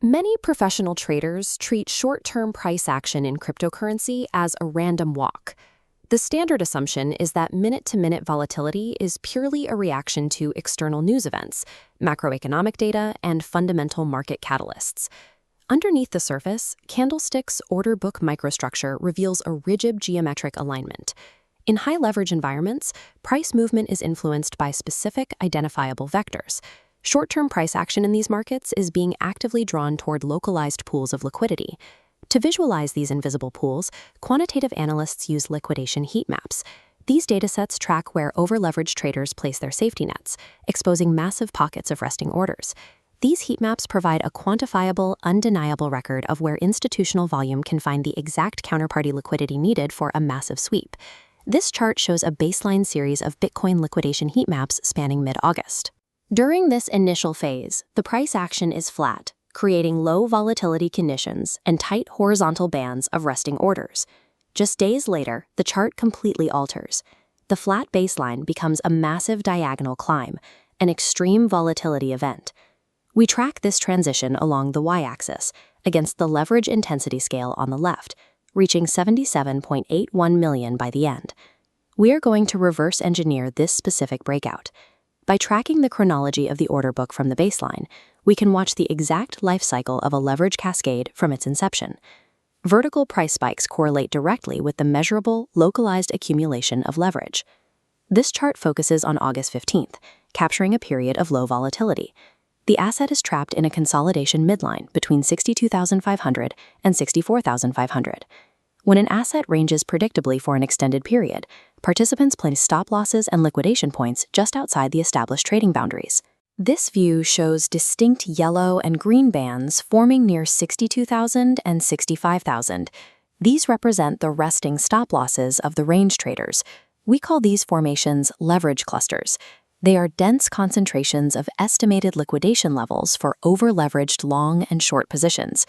Many professional traders treat short-term price action in cryptocurrency as a random walk. The standard assumption is that minute-to-minute volatility is purely a reaction to external news events, macroeconomic data, and fundamental market catalysts. Underneath the surface, Candlestick's order book microstructure reveals a rigid geometric alignment. In high-leverage environments, price movement is influenced by specific identifiable vectors. Short-term price action in these markets is being actively drawn toward localized pools of liquidity. To visualize these invisible pools, quantitative analysts use liquidation heat maps. These datasets track where over-leveraged traders place their safety nets, exposing massive pockets of resting orders. These heat maps provide a quantifiable, undeniable record of where institutional volume can find the exact counterparty liquidity needed for a massive sweep. This chart shows a baseline series of Bitcoin liquidation heat maps spanning mid-August. During this initial phase, the price action is flat, creating low volatility conditions and tight horizontal bands of resting orders. Just days later, the chart completely alters. The flat baseline becomes a massive diagonal climb, an extreme volatility event. We track this transition along the y-axis against the leverage intensity scale on the left, reaching 77.81 million by the end. We are going to reverse engineer this specific breakout. By tracking the chronology of the order book from the baseline, we can watch the exact life cycle of a leverage cascade from its inception. Vertical price spikes correlate directly with the measurable, localized accumulation of leverage. This chart focuses on August 15th, capturing a period of low volatility. The asset is trapped in a consolidation midline between 62,500 and 64,500. When an asset ranges predictably for an extended period, participants place stop losses and liquidation points just outside the established trading boundaries. This view shows distinct yellow and green bands forming near 62,000 and 65,000. These represent the resting stop losses of the range traders. We call these formations leverage clusters. They are dense concentrations of estimated liquidation levels for over-leveraged long and short positions.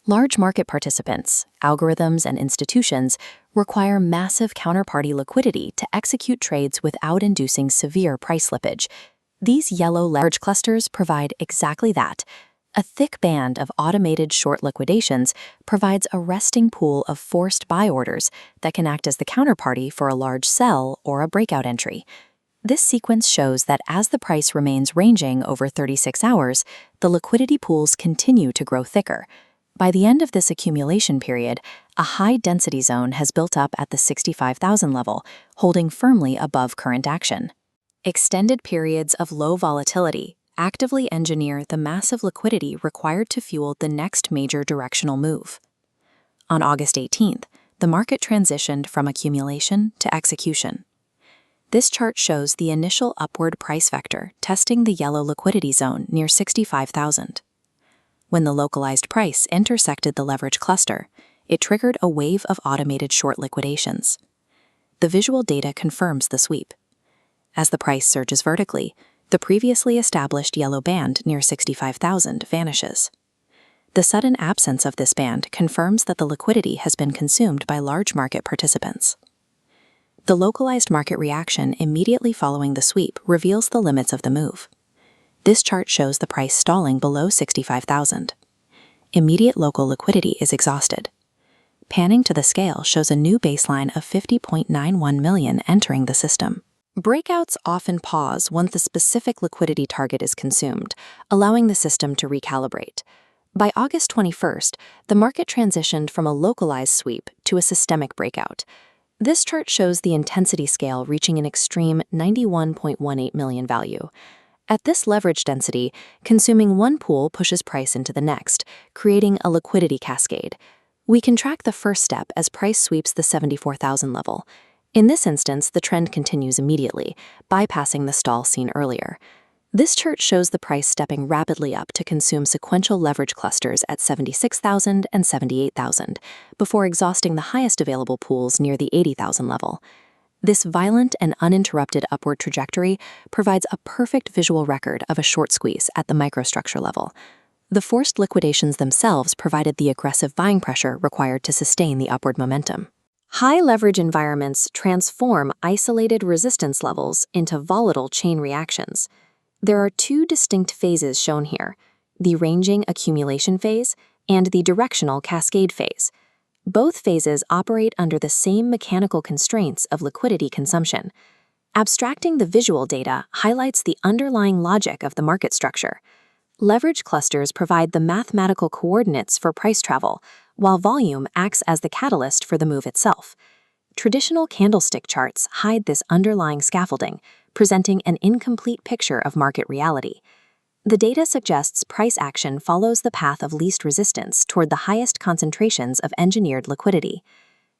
Large market participants, algorithms, and institutions require massive counterparty liquidity to execute trades without inducing severe price slippage. These yellow leverage clusters provide exactly that. A thick band of automated short liquidations provides a resting pool of forced buy orders that can act as the counterparty for a large sell or a breakout entry. This sequence shows that as the price remains ranging over 36 hours, the liquidity pools continue to grow thicker. By the end of this accumulation period, a high-density zone has built up at the 65,000 level, holding firmly above current action. Extended periods of low volatility actively engineer the massive liquidity required to fuel the next major directional move. On August 18th, the market transitioned from accumulation to execution. This chart shows the initial upward price vector testing the yellow liquidity zone near 65,000. When the localized price intersected the leverage cluster, it triggered a wave of automated short liquidations. The visual data confirms the sweep. As the price surges vertically, the previously established yellow band near 65,000 vanishes. The sudden absence of this band confirms that the liquidity has been consumed by large market participants. The localized market reaction immediately following the sweep reveals the limits of the move. This chart shows the price stalling below 65,000. Immediate local liquidity is exhausted. Panning to the scale shows a new baseline of 50.91 million entering the system. Breakouts often pause once the specific liquidity target is consumed, allowing the system to recalibrate. By August 21st, the market transitioned from a localized sweep to a systemic breakout. This chart shows the intensity scale reaching an extreme 91.18 million value. At this leverage density, consuming one pool pushes price into the next, creating a liquidity cascade. We can track the first step as price sweeps the 74,000 level. In this instance, the trend continues immediately, bypassing the stall seen earlier. This chart shows the price stepping rapidly up to consume sequential leverage clusters at 76,000 and 78,000, before exhausting the highest available pools near the 80,000 level. This violent and uninterrupted upward trajectory provides a perfect visual record of a short squeeze at the microstructure level. The forced liquidations themselves provided the aggressive buying pressure required to sustain the upward momentum. High leverage environments transform isolated resistance levels into volatile chain reactions. There are two distinct phases shown here. the ranging accumulation phase, and the directional cascade phase. Both phases operate under the same mechanical constraints of liquidity consumption. Abstracting the visual data highlights the underlying logic of the market structure. Leverage clusters provide the mathematical coordinates for price travel, while volume acts as the catalyst for the move itself. Traditional candlestick charts hide this underlying scaffolding, presenting an incomplete picture of market reality. The data suggests price action follows the path of least resistance toward the highest concentrations of engineered liquidity.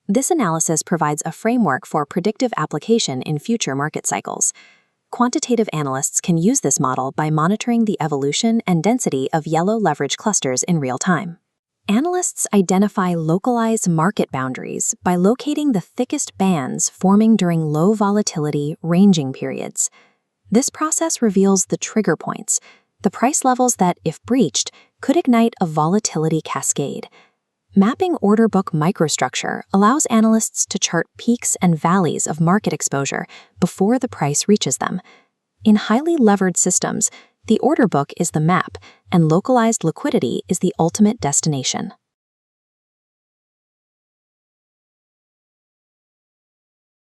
This analysis provides a framework for predictive application in future market cycles. Quantitative analysts can use this model by monitoring the evolution and density of yellow leverage clusters in real time. Analysts identify localized market boundaries by locating the thickest bands forming during low volatility ranging periods. This process reveals the trigger points, the price levels that, if breached, could ignite a volatility cascade. Mapping order book microstructure allows analysts to chart peaks and valleys of market exposure before the price reaches them. In highly levered systems, the order book is the map, and localized liquidity is the ultimate destination.